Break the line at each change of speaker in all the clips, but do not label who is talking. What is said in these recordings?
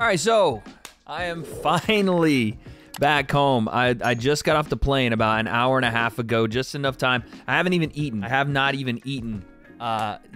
All right, so I am finally back home. I just got off the plane about an hour and a half ago, just enough time. I haven't even eaten. I have not even eaten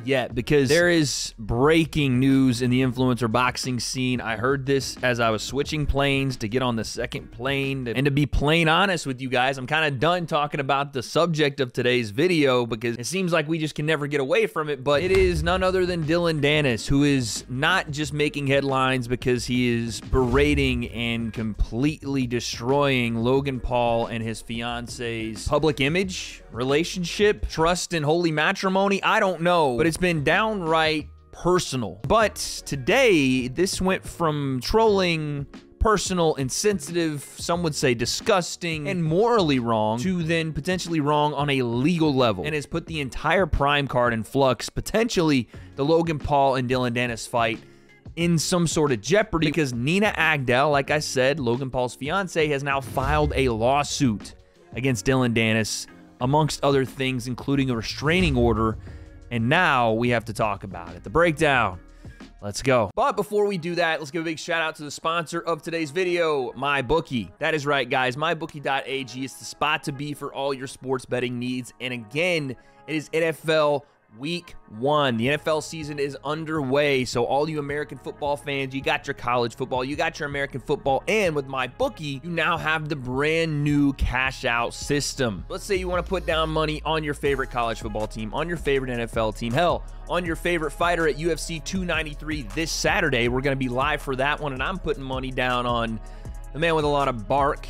yet because there is breaking news in the influencer boxing scene. I heard this as I was switching planes to get on the second plane. And to be plain honest with you guys, I'm kind of done talking about the subject of today's video because it seems like we just can never get away from it. But it is none other than Dillon Danis, who is not just making headlines because he is berating and completely destroying Logan Paul and his fiance's public image, relationship, trust, and holy matrimony. I don't know, but it's been downright personal. But today, this went from trolling, personal, insensitive, some would say disgusting, and morally wrong, to then potentially wrong on a legal level, and has put the entire prime card in flux, potentially the Logan Paul and Dillon Danis fight in some sort of jeopardy, because Nina Agdal, like I said, Logan Paul's fiance, has now filed a lawsuit against Dillon Danis, amongst other things, including a restraining order. And now we have to talk about it. The breakdown. Let's go. But before we do that, let's give a big shout out to the sponsor of today's video, MyBookie. That is right, guys. MyBookie.ag is the spot to be for all your sports betting needs. And again, it is NFL Week 1. The NFL season is underway, so all you American football fans, you got your college football, you got your American football, and with MyBookie, you now have the brand new cash out system. Let's say you want to put down money on your favorite college football team, on your favorite NFL team, hell, on your favorite fighter at UFC 293 this Saturday. We're going to be live for that one, and I'm putting money down on the man with a lot of bark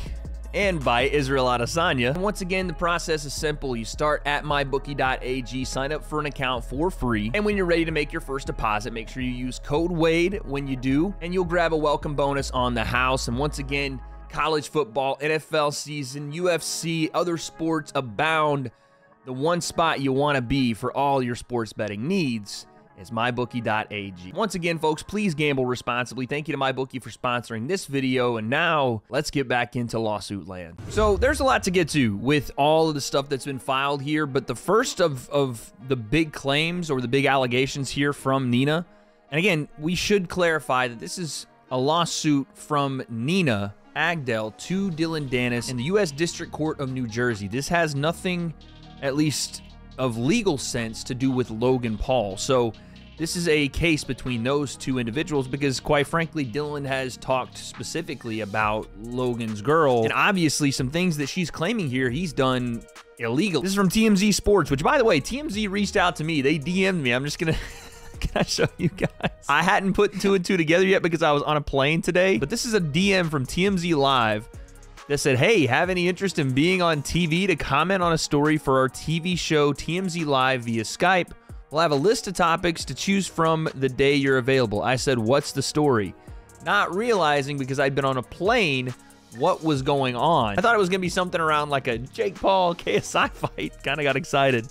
and bite, Israel Adesanya. And once again, the process is simple. You start at mybookie.ag, sign up for an account for free, and when you're ready to make your first deposit, make sure you use code WADE when you do, and you'll grab a welcome bonus on the house. And once again, college football, NFL season, UFC, other sports abound. The one spot you want to be for all your sports betting needs is mybookie.ag. Once again, folks, please gamble responsibly. Thank you to MyBookie for sponsoring this video. And now let's get back into lawsuit land. So there's a lot to get to with all of the stuff that's been filed here. But the first of the big claims or the big allegations here from Nina. And again, we should clarify that this is a lawsuit from Nina Agdal to Dillon Danis in the U.S. District Court of New Jersey. This has nothing, at least of legal sense, to do with Logan Paul. So this is a case between those two individuals because, quite frankly, Dillon has talked specifically about Logan's girl, and obviously some things that she's claiming here he's done illegal. This is from TMZ Sports, which, by the way, TMZ reached out to me. They DM'd me. I'm just gonna can I show you guys? I hadn't put two and two together yet because I was on a plane today, but this is a DM from TMZ Live that said, hey, have any interest in being on TV to comment on a story for our TV show TMZ Live via Skype? We'll have a list of topics to choose from the day you're available. I said, what's the story? Not realizing, because I'd been on a plane, what was going on. I thought it was going to be something around like a Jake Paul KSI fight. Kind of got excited.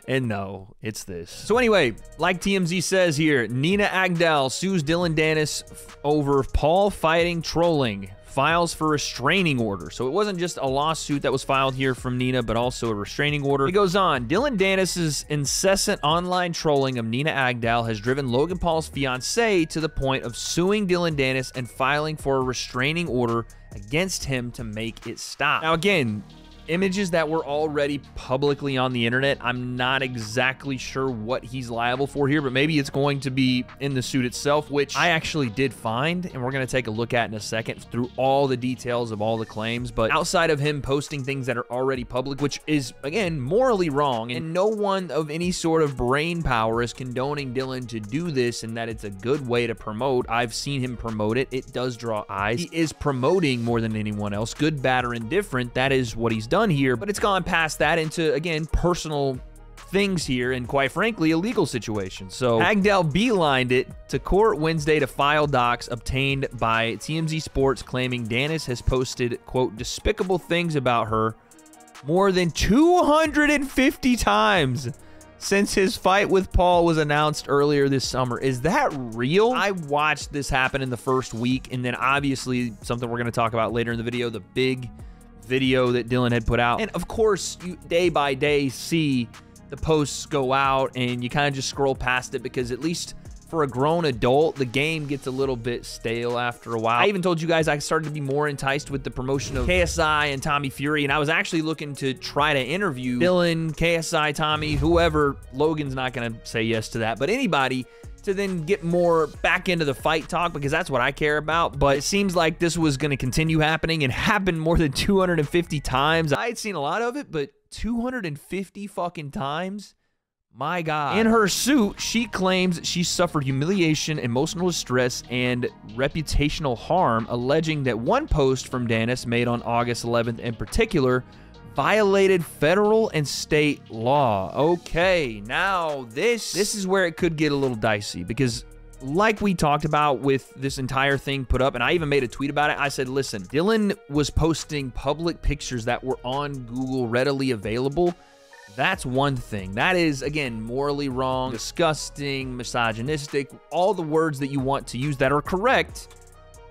And no, it's this. So anyway, like TMZ says here, Nina Agdal sues Dillon Danis over Paul fighting trolling. Files for restraining order. So it wasn't just a lawsuit that was filed here from Nina, but also a restraining order. It goes on. Dillon Danis' incessant online trolling of Nina Agdal has driven Logan Paul's fiancé to the point of suing Dillon Danis and filing for a restraining order against him to make it stop. Now again, images that were already publicly on the internet. I'm not exactly sure what he's liable for here, but maybe it's going to be in the suit itself, which I actually did find, and we're going to take a look at in a second through all the details of all the claims. But outside of him posting things that are already public, which is, again, morally wrong, and no one of any sort of brain power is condoning Dillon to do this, and that it's a good way to promote. I've seen him promote it. It does draw eyes. He is promoting more than anyone else. Good, bad, or indifferent. That is what he's done here, but it's gone past that into, again, personal things here, and quite frankly, a legal situation. So Agdal beelined it to court Wednesday to file docs obtained by TMZ Sports claiming Danis has posted, quote, despicable things about her more than 250 times since his fight with Paul was announced earlier this summer. Is that real? I watched this happen in the first week, and then obviously something we're going to talk about later in the video, the big video that Dillon had put out. And of course, you day by day see the posts go out, and you kind of just scroll past it because, at least for a grown adult, the game gets a little bit stale after a while. I even told you guys I started to be more enticed with the promotion of KSI and Tommy Fury, and I was actually looking to try to interview Dillon, KSI, Tommy, whoever. Logan's not going to say yes to that, but anybody to then get more back into the fight talk, because that's what I care about. But it seems like this was going to continue happening and happen more than 250 times. I had seen a lot of it, but 250 fucking times? My God. In her suit, she claims she suffered humiliation, emotional distress, and reputational harm, alleging that one post from Danis made on August 11th in particular violated federal and state law. Okay, now this is where it could get a little dicey, because like we talked about with this entire thing put up, and I even made a tweet about it, I said, listen, Dillon was posting public pictures that were on Google readily available. That's one thing. That is, again, morally wrong, disgusting, misogynistic, all the words that you want to use that are correct,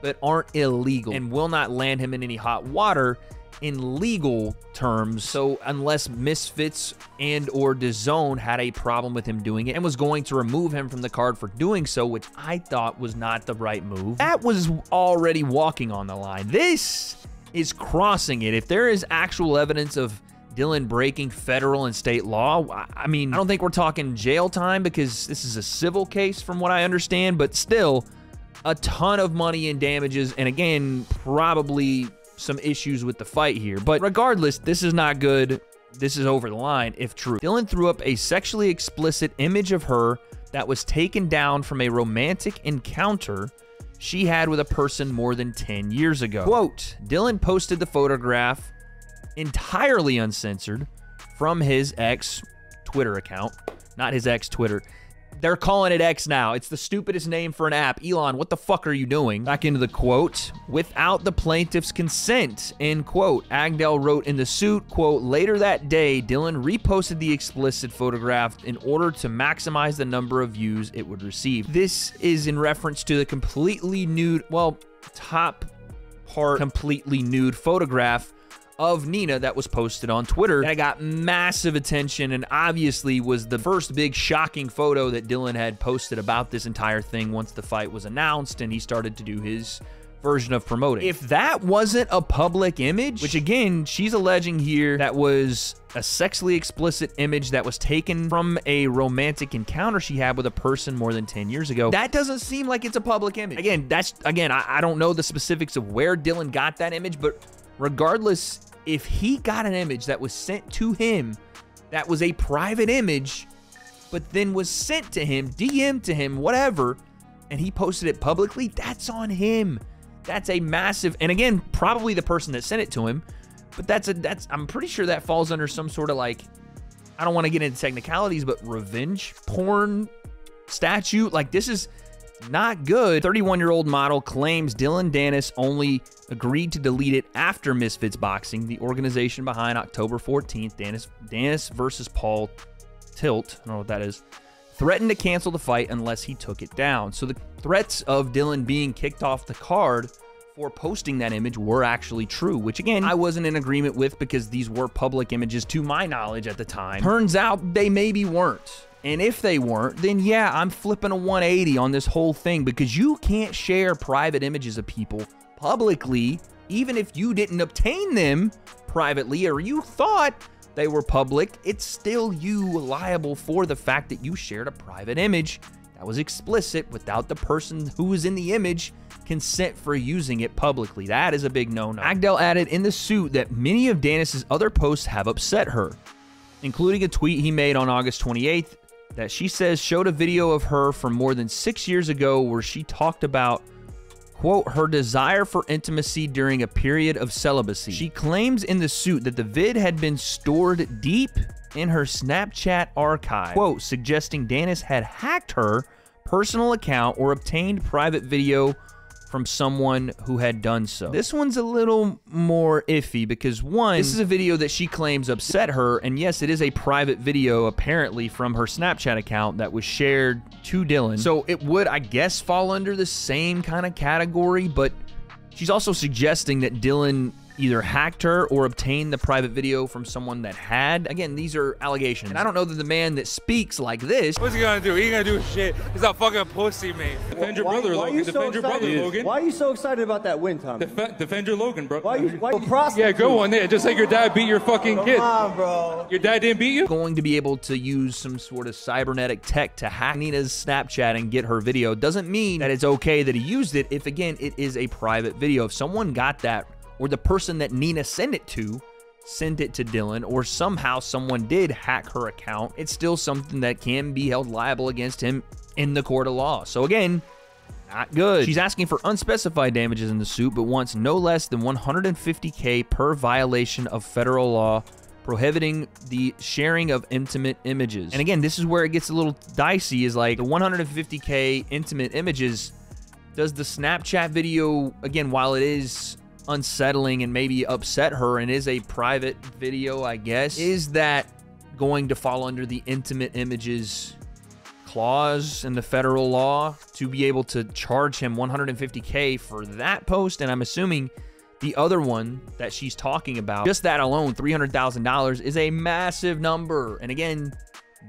but aren't illegal and will not land him in any hot water in legal terms. So unless Misfits and or DAZN had a problem with him doing it and was going to remove him from the card for doing so, which I thought was not the right move, that was already walking on the line. This is crossing it. If there is actual evidence of Dillon breaking federal and state law, I mean, I don't think we're talking jail time because this is a civil case from what I understand, but still a ton of money in damages, and again, probably some issues with the fight here. But regardless, this is not good. This is over the line if true. Dillon threw up a sexually explicit image of her that was taken down from a romantic encounter she had with a person more than 10 years ago. Quote, Dillon posted the photograph entirely uncensored from his ex Twitter account. Not his ex Twitter. They're calling it X now. It's the stupidest name for an app. Elon, what the fuck are you doing? Back into the quote. Without the plaintiff's consent, end quote. Agdell wrote in the suit, quote, later that day, Dillon reposted the explicit photograph in order to maximize the number of views it would receive. This is in reference to the completely nude, well, top part completely nude photograph of Nina that was posted on Twitter. That got massive attention and obviously was the first big shocking photo that Dillon had posted about this entire thing once the fight was announced and he started to do his version of promoting. If that wasn't a public image, which again, she's alleging here that was a sexually explicit image that was taken from a romantic encounter she had with a person more than 10 years ago, that doesn't seem like it's a public image. Again, I don't know the specifics of where Dillon got that image, but regardless, if he got an image that was sent to him that was a private image, but then was sent to him, DM'd to him, whatever, and he posted it publicly, that's on him. That's a massive, and again, probably the person that sent it to him, but I'm pretty sure that falls under some sort of like, I don't want to get into technicalities, but revenge porn statute. Like, this is not good. 31-year-old model claims Dillon Danis only agreed to delete it after Misfits Boxing, the organization behind October 14th, Danis versus Paul Tilt, I don't know what that is, threatened to cancel the fight unless he took it down. So the threats of Dillon being kicked off the card for posting that image were actually true, which again, I wasn't in agreement with because these were public images to my knowledge at the time. Turns out they maybe weren't. And if they weren't, then yeah, I'm flipping a 180 on this whole thing, because you can't share private images of people publicly, even if you didn't obtain them privately or you thought they were public. It's still you liable for the fact that you shared a private image that was explicit without the person who was in the image consent for using it publicly. That is a big no-no. Agdell added in the suit that many of Danis's other posts have upset her, including a tweet he made on August 28th that she says showed a video of her from more than 6 years ago where she talked about, quote, her desire for intimacy during a period of celibacy. She claims in the suit that the vid had been stored deep in her Snapchat archive, quote, suggesting Danis had hacked her personal account or obtained private video from someone who had done so. This one's a little more iffy because, one, this is a video that she claims upset her, and yes, it is a private video apparently from her Snapchat account that was shared to Dillon. So it would, I guess, fall under the same kind of category, but she's also suggesting that Dillon either hacked her or obtained the private video from someone that had. Again, these are allegations. And I don't know that the man that speaks like this.
What's he gonna do? He ain't gonna do shit. He's a fucking pussy, man.
Defend your brother, Logan. Defend your brother, Logan.
Why are you so excited about that win, Tommy?
Defend your Logan, bro.
Why you
Yeah, go on there. Just like your dad beat your fucking kid.
Come on, bro.
Your dad didn't beat you?
Going to be able to use some sort of cybernetic tech to hack Nina's Snapchat and get her video doesn't mean that it's okay that he used it if, again, it is a private video. If someone got that, or the person that Nina sent it to Dillon, or somehow someone did hack her account, it's still something that can be held liable against him in the court of law. So again, not good. She's asking for unspecified damages in the suit, but wants no less than $150K per violation of federal law prohibiting the sharing of intimate images. And again, this is where it gets a little dicey, is like the $150K intimate images. Does the Snapchat video, again, while it is unsettling and maybe upset her and is a private video, I guess, is that going to fall under the intimate images clause in the federal law to be able to charge him $150K for that post? And I'm assuming the other one that she's talking about, just that alone, $300,000, is a massive number. And again,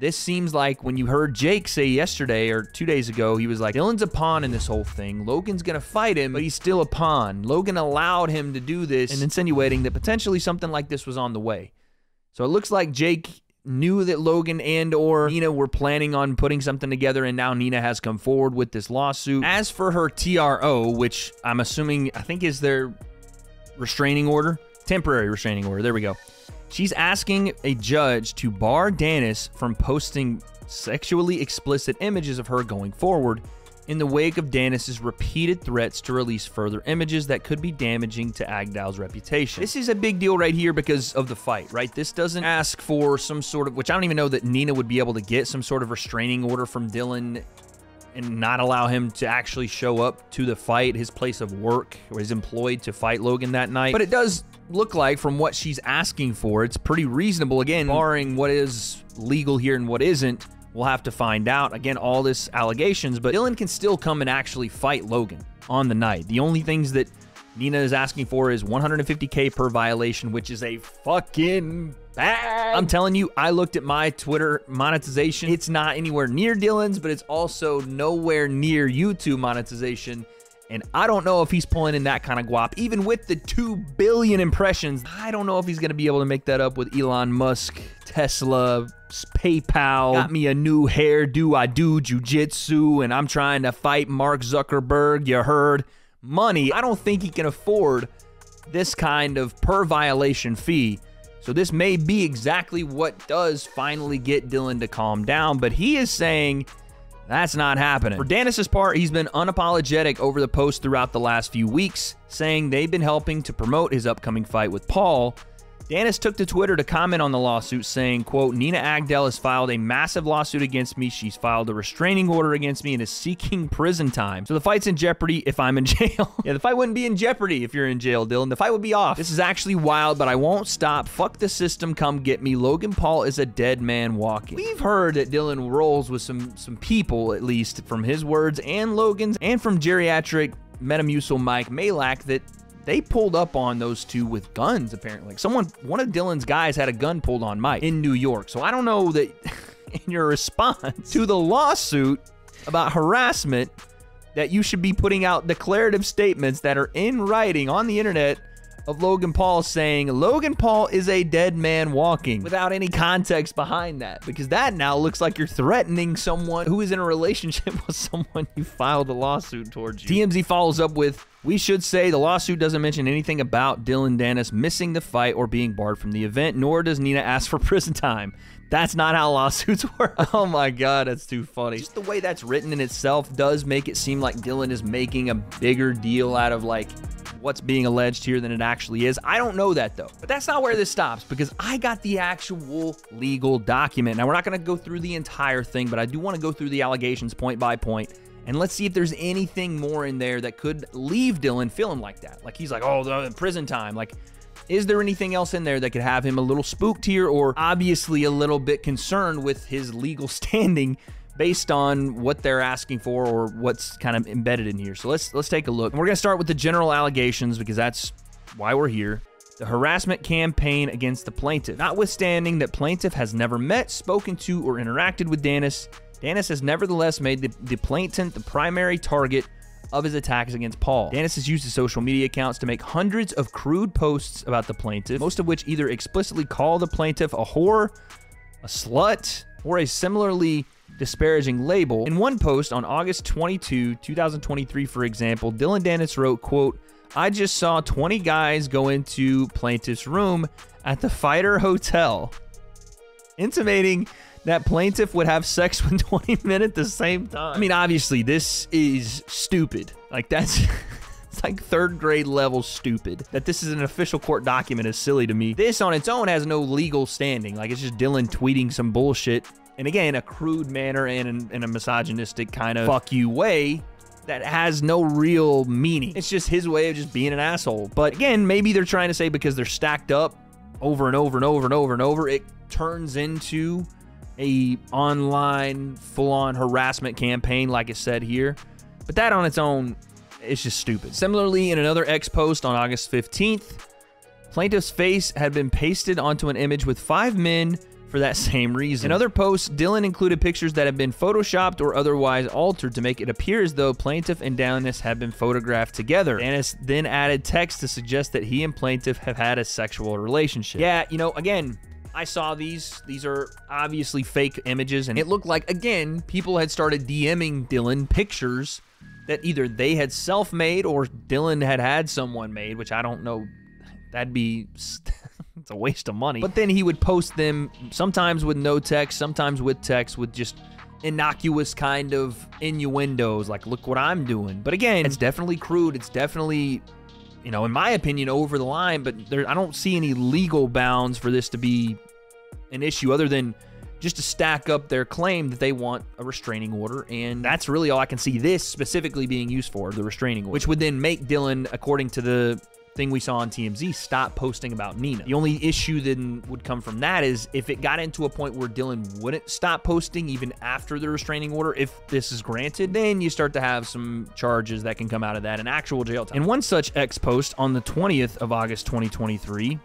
this seems like when you heard Jake say yesterday or 2 days ago, he was like, Dillon's a pawn in this whole thing. Logan's gonna fight him, but he's still a pawn. Logan allowed him to do this, and insinuating that potentially something like this was on the way. So it looks like Jake knew that Logan and or Nina were planning on putting something together, and now Nina has come forward with this lawsuit. As for her TRO, which I'm assuming, I think is their restraining order, temporary restraining order, there we go. She's asking a judge to bar Danis from posting sexually explicit images of her going forward in the wake of Danis's repeated threats to release further images that could be damaging to Agdal's reputation. This is a big deal right here because of the fight, right? This doesn't ask for some sort of, which I don't even know that Nina would be able to get, some sort of restraining order from Dillon and not allow him to actually show up to the fight, his place of work, or he's employed to fight Logan that night. But it does look like, from what she's asking for, it's pretty reasonable. Again, barring what is legal here and what isn't, we'll have to find out. Again, all this allegations, but Dillon can still come and actually fight Logan on the night. The only things that Nina is asking for is $150K per violation, which is a fucking bag. I'm telling you, I looked at my Twitter monetization. It's not anywhere near Dillon's, but it's also nowhere near YouTube monetization. And I don't know if he's pulling in that kind of guap. Even with the 2 billion impressions, I don't know if he's going to be able to make that up with Elon Musk, Tesla, PayPal. Got me a new hairdo. I do jujitsu, and I'm trying to fight Mark Zuckerberg. You heard? Money. I don't think he can afford this kind of per violation fee. So this may be exactly what does finally get Dillon to calm down, but he is saying that's not happening. For Danis's part, he's been unapologetic over the post throughout the last few weeks, saying they've been helping to promote his upcoming fight with Paul. Danis took to Twitter to comment on the lawsuit, saying, quote, Nina Agdal has filed a massive lawsuit against me. She's filed a restraining order against me and is seeking prison time. So the fight's in jeopardy if I'm in jail. Yeah, the fight wouldn't be in jeopardy if you're in jail, Dillon. The fight would be off. This is actually wild, but I won't stop. Fuck the system. Come get me. Logan Paul is a dead man walking. We've heard that Dillon rolls with some people, at least from his words and Logan's, and from geriatric Metamucil Mike Malak, that they pulled up on those two with guns, apparently. One of Dillon's guys had a gun pulled on Mike in New York. So I don't know that in your response to the lawsuit about harassment that you should be putting out declarative statements that are in writing on the internet of Logan Paul saying Logan Paul is a dead man walking without any context behind that, because that now looks like you're threatening someone who is in a relationship with someone you filed a lawsuit towards you. TMZ follows up with, we should say the lawsuit doesn't mention anything about Dillon Danis missing the fight or being barred from the event, nor does Nina ask for prison time. That's not how lawsuits work. Oh my God, that's too funny. Just the way that's written in itself does make it seem like Dillon is making a bigger deal out of like what's being alleged here than it actually is. I don't know that though. But that's not where this stops, because I got the actual legal document. Now we're not gonna go through the entire thing, but I do wanna go through the allegations point by point. And let's see if there's anything more in there that could leave Dillon feeling like that. Like he's like, oh, the prison time. Like, is there anything else in there that could have him a little spooked here, or obviously a little bit concerned with his legal standing based on what they're asking for or what's kind of embedded in here? So let's take a look. And we're going to start with the general allegations because that's why we're here. the harassment campaign against the plaintiff. Notwithstanding that plaintiff has never met, spoken to, or interacted with Danis, Danis has nevertheless made the plaintiff the primary target of his attacks against Paul. Danis has used his social media accounts to make hundreds of crude posts about the plaintiff, most of which either explicitly call the plaintiff a whore, a slut, or a similarly disparaging label. In one post on August 22, 2023, for example, Dillon Danis wrote, quote, "I just saw 20 guys go into plaintiff's room at the Fighter Hotel," intimating that plaintiff would have sex with 20 men at the same time. I mean, obviously, this is stupid. Like, that's... It's like third grade level stupid. That this is an official court document is silly to me. This on its own has no legal standing. Like, it's just Dillon tweeting some bullshit. And again, a crude manner and in a misogynistic kind of fuck you way that has no real meaning. It's just his way of just being an asshole. But again, maybe they're trying to say because they're stacked up over and over and over and over and over, it turns into a online full-on harassment campaign like it said here. But that on its own, it's just stupid. Similarly, in another X post on August 15th, plaintiff's face had been pasted onto an image with 5 men for that same reason. In other posts, Dillon included pictures that have been photoshopped or otherwise altered to make it appear as though plaintiff and Danis have been photographed together. Danis then added text to suggest that he and plaintiff have had a sexual relationship. Yeah, you know, again, I saw these. These are obviously fake images, and it looked like, again, people had started DMing Dillon pictures that either they had self-made or Dillon had someone made, which I don't know. That'd be... it's a waste of money. But then he would post them sometimes with no text, sometimes with text, with just innocuous kind of innuendos, like, look what I'm doing. But again, it's definitely crude. It's definitely, you know, in my opinion, over the line, but I don't see any legal bounds for this to be an issue other than just to stack up their claim that they want a restraining order, and that's really all I can see this specifically being used for, the restraining order, which would then make Dillon, according to the thing we saw on TMZ, stop posting about Nina. The only issue then would come from that is if it got into a point where Dillon wouldn't stop posting even after the restraining order, if this is granted, then you start to have some charges that can come out of that, and actual jail time. In one such X post on the 20th of August 2023,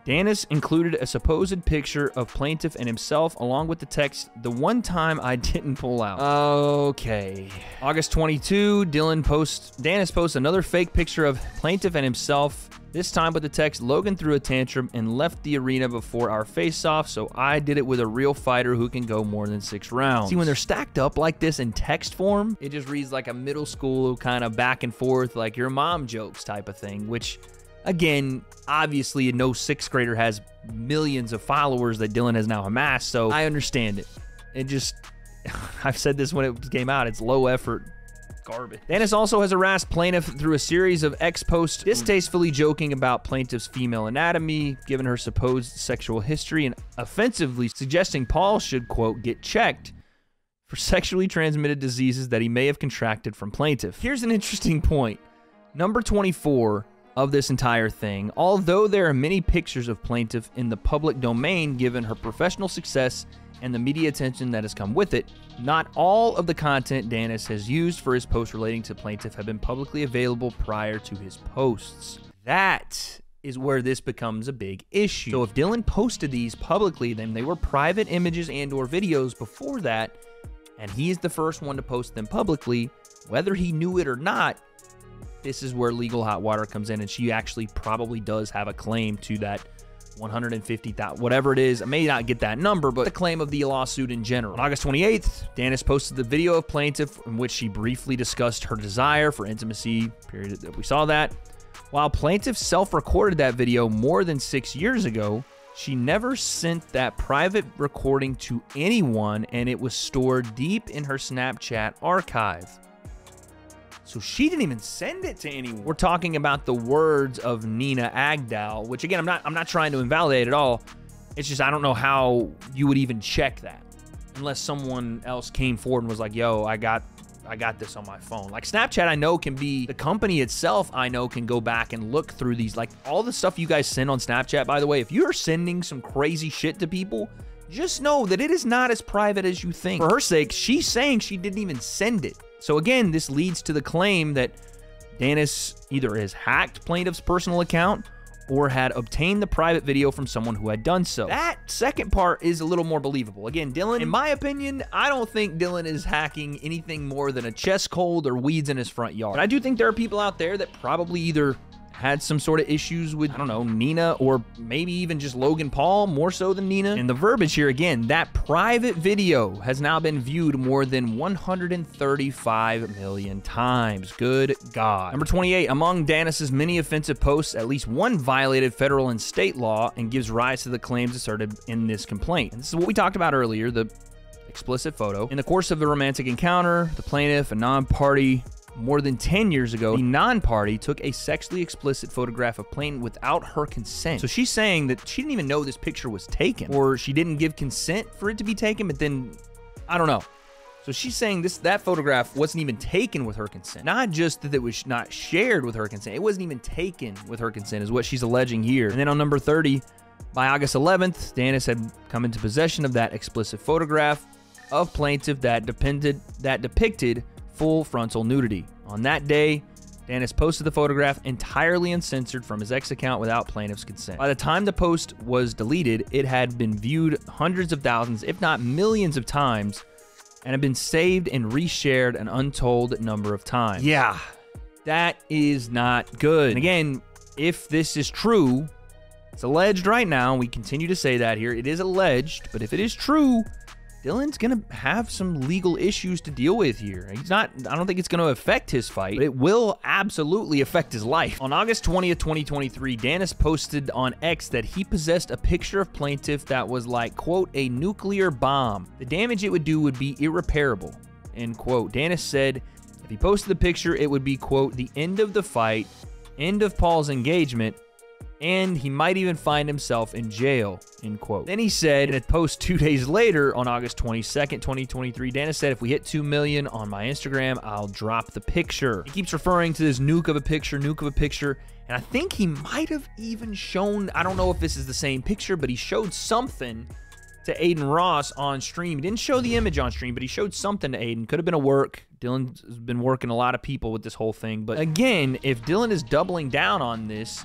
Danis included a supposed picture of plaintiff and himself along with the text, "The one time I didn't pull out." Okay. August 22, Danis posts another fake picture of plaintiff and himself, this time with the text, "Logan threw a tantrum and left the arena before our face-off, so I did it with a real fighter who can go more than 6 rounds." See, when they're stacked up like this in text form, it just reads like a middle school kind of back and forth, like your mom jokes type of thing, which... Again, obviously, no 6th grader has millions of followers that Dillon has now amassed, so I understand it. It just, I've said this when it came out, it's low effort garbage. Danis also has harassed plaintiff through a series of X posts distastefully joking about plaintiff's female anatomy, given her supposed sexual history, and offensively suggesting Paul should, quote, get checked for sexually transmitted diseases that he may have contracted from plaintiff. Here's an interesting point. Number 24 of this entire thing, although there are many pictures of plaintiff in the public domain given her professional success and the media attention that has come with it, not all of the content Danis has used for his posts relating to plaintiff have been publicly available prior to his posts. That is where this becomes a big issue. So if Dillon posted these publicly, then they were private images and or videos before that, and he is the first one to post them publicly, whether he knew it or not. This is where legal hot water comes in, and she actually probably does have a claim to that 150,000, whatever it is. I may not get that number, but the claim of the lawsuit in general. On August 28th, Danis posted the video of plaintiff in which she briefly discussed her desire for intimacy, period. We saw that. While plaintiff self-recorded that video more than 6 years ago, she never sent that private recording to anyone, and it was stored deep in her Snapchat archive. So she didn't even send it to anyone. We're talking about the words of Nina Agdal, which again, I'm not trying to invalidate at all. It's just I don't know how you would even check that unless someone else came forward and was like, "Yo, I got this on my phone." Like Snapchat, I know can be the company itself. I know can go back and look through these, like all the stuff you guys send on Snapchat. By the way, if you're sending some crazy shit to people, just know that it is not as private as you think. For her sake, she's saying she didn't even send it. So again, this leads to the claim that Danis either has hacked plaintiff's personal account or had obtained the private video from someone who had done so. That second part is a little more believable. Again, Dillon, in my opinion, I don't think Dillon is hacking anything more than a chest cold or weeds in his front yard. But I do think there are people out there that probably either had some sort of issues with, I don't know, Nina, or maybe even just Logan Paul, more so than Nina. And the verbiage here, again, that private video has now been viewed more than 135 million times. Good God. Number 28, among Danis's many offensive posts, at least one violated federal and state law and gives rise to the claims asserted in this complaint. And this is what we talked about earlier, the explicit photo. In the course of the romantic encounter, the plaintiff, a non-party, more than 10 years ago, the non-party took a sexually explicit photograph of plaintiff without her consent. So she's saying that she didn't even know this picture was taken, or she didn't give consent for it to be taken, but then, I don't know. So she's saying that photograph wasn't even taken with her consent. Not just that it was not shared with her consent, it wasn't even taken with her consent is what she's alleging here. And then on number 30, by August 11th, Danis had come into possession of that explicit photograph of plaintiff that depicted full frontal nudity. On that day, Danis posted the photograph entirely uncensored from his X account without plaintiff's consent. By the time the post was deleted, it had been viewed hundreds of thousands, if not millions of times, and had been saved and reshared an untold number of times. Yeah, that is not good. And again, if this is true, it's alleged right now, we continue to say that here, it is alleged, but if it is true, Dillon's gonna have some legal issues to deal with here. I don't think it's gonna affect his fight, but it will absolutely affect his life. On August 20th, 2023, Danis posted on X that he possessed a picture of plaintiff that was like, quote, a nuclear bomb. The damage it would do would be irreparable, end quote. Danis said if he posted the picture, it would be, quote, the end of the fight, end of Paul's engagement, and he might even find himself in jail, end quote. Then he said in a post 2 days later, on August 22nd, 2023, Danis said, if we hit 2 million on my Instagram, I'll drop the picture. He keeps referring to this nuke of a picture, and I think he might have even shown, I don't know if this is the same picture, but he showed something to Aiden Ross on stream. He didn't show the image on stream, but he showed something to Aiden. Could have been a work. Dillon's been working a lot of people with this whole thing. But again, if Dillon is doubling down on this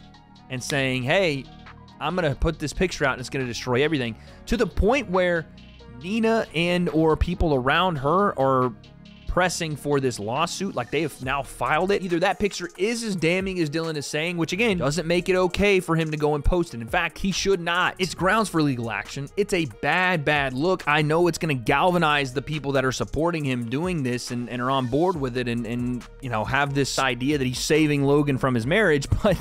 and saying, hey, I'm gonna put this picture out and it's gonna destroy everything, to the point where Nina and or people around her are pressing for this lawsuit, like they have now filed it, either that picture is as damning as Dillon is saying, which again, doesn't make it okay for him to go and post it. In fact, he should not. It's grounds for legal action. It's a bad, bad look. I know it's gonna galvanize the people that are supporting him doing this and are on board with it and you know, have this idea that he's saving Logan from his marriage, but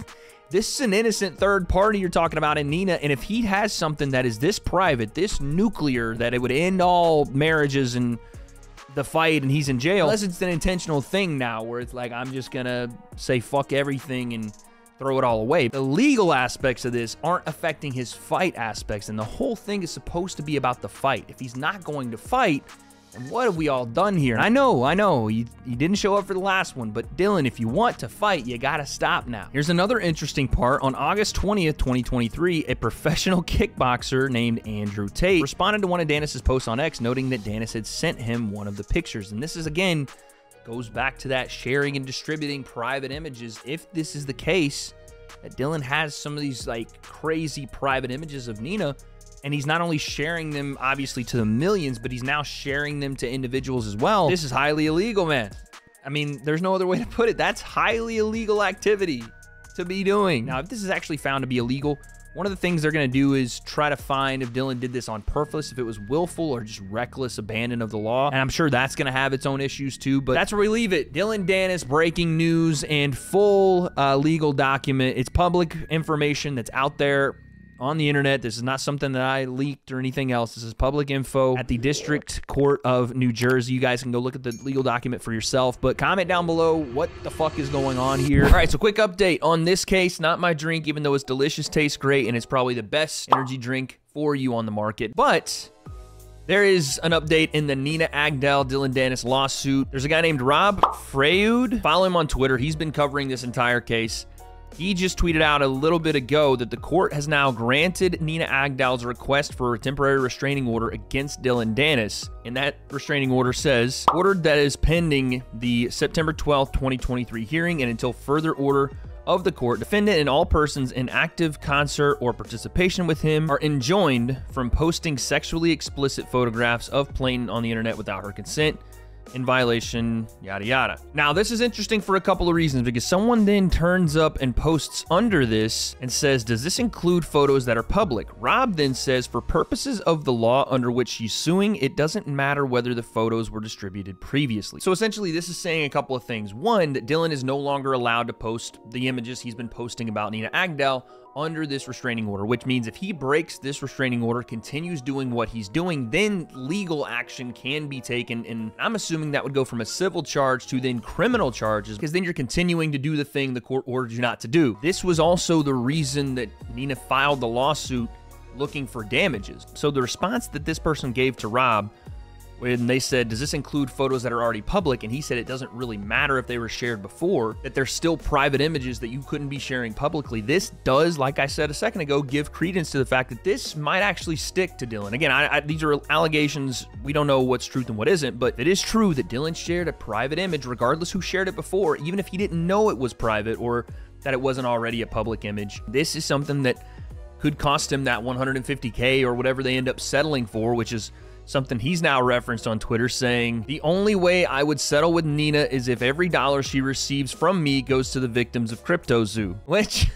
this is an innocent third party you're talking about in Nina, and if he has something that is this private, this nuclear, that it would end all marriages and the fight and he's in jail, unless it's an intentional thing now where it's like, I'm just gonna say fuck everything and throw it all away. The legal aspects of this aren't affecting his fight aspects, and the whole thing is supposed to be about the fight. If he's not going to fight, and what have we all done here? And I know, he didn't show up for the last one, but Dillon, if you want to fight, you gotta stop now. Here's another interesting part. On August 20th, 2023, a professional kickboxer named Andrew Tate responded to one of Danis's posts on X, noting that Danis had sent him one of the pictures. And this is, again, goes back to that sharing and distributing private images. If this is the case, that Dillon has some of these like crazy private images of Nina, and he's not only sharing them, obviously, to the millions, but he's now sharing them to individuals as well. This is highly illegal, man. I mean, there's no other way to put it. That's highly illegal activity to be doing. Now, if this is actually found to be illegal, one of the things they're going to do is try to find if Dillon did this on purpose, if it was willful or just reckless abandon of the law. And I'm sure that's going to have its own issues too, but that's where we leave it. Dillon Danis, breaking news and full legal document. It's public information that's out there on the internet. This is not something that I leaked or anything else. This is public info at the District Court of New Jersey. You guys can go look at the legal document for yourself, but comment down below what the fuck is going on here. All right, so quick update on this case. Not my drink, even though it's delicious, tastes great, and it's probably the best energy drink for you on the market. But there is an update in the Nina Agdal Dillon Danis lawsuit. There's a guy named Rob Freud. Follow him on Twitter. He's been covering this entire case. He just tweeted out a little bit ago that the court has now granted Nina Agdal's request for a temporary restraining order against Dillon Danis. And that restraining order says, ordered that is pending the September 12th, 2023 hearing and until further order of the court, defendant and all persons in active concert or participation with him are enjoined from posting sexually explicit photographs of Plain on the internet without her consent, in violation, yada yada. Now, this is interesting for a couple of reasons, because someone then turns up and posts under this and says, does this include photos that are public? Rob then says, for purposes of the law under which she's suing, it doesn't matter whether the photos were distributed previously. So essentially, this is saying a couple of things. One, that Dillon is no longer allowed to post the images he's been posting about Nina Agdal under this restraining order, which means if he breaks this restraining order, continues doing what he's doing, then legal action can be taken, and I'm assuming that would go from a civil charge to then criminal charges, because then you're continuing to do the thing the court ordered you not to do. This was also the reason that Nina filed the lawsuit looking for damages. So the response that this person gave to Rob, when they said, does this include photos that are already public? And he said it doesn't really matter if they were shared before, that they're still private images that you couldn't be sharing publicly. This does, like I said a second ago, give credence to the fact that this might actually stick to Dillon. Again, these are allegations. We don't know what's truth and what isn't, but it is true that Dillon shared a private image, regardless who shared it before, even if he didn't know it was private or that it wasn't already a public image. This is something that could cost him that $150K or whatever they end up settling for, which is something he's now referenced on Twitter, saying, the only way I would settle with Nina is if every dollar she receives from me goes to the victims of Crypto Zoo, which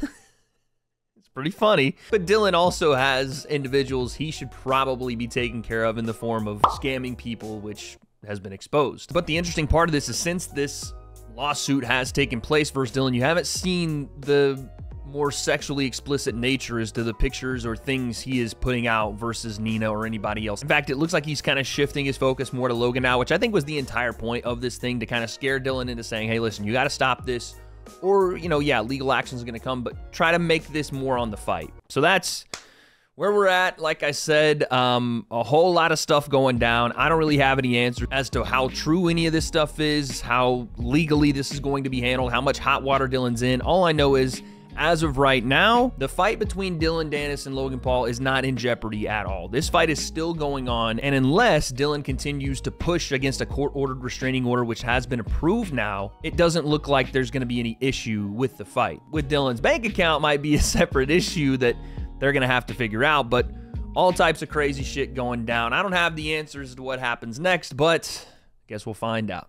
it's pretty funny. But Dillon also has individuals he should probably be taking care of in the form of scamming people, which has been exposed. But the interesting part of this is, since this lawsuit has taken place versus Dillon, you haven't seen the more sexually explicit nature as to the pictures or things he is putting out versus Nina or anybody else. In fact, it looks like he's kind of shifting his focus more to Logan now, which I think was the entire point of this thing, to kind of scare Dillon into saying, hey, listen, you got to stop this, or, you know, yeah, legal action is going to come, but try to make this more on the fight. So that's where we're at. Like I said, a whole lot of stuff going down. I don't really have any answers as to how true any of this stuff is, how legally this is going to be handled, how much hot water Dillon's in. All I know is, as of right now, the fight between Dillon, Danis, and Logan Paul is not in jeopardy at all. This fight is still going on, and unless Dillon continues to push against a court-ordered restraining order, which has been approved now, it doesn't look like there's going to be any issue with the fight. With Dillon's bank account might be a separate issue that they're going to have to figure out, but all types of crazy shit going down. I don't have the answers to what happens next, but I guess we'll find out.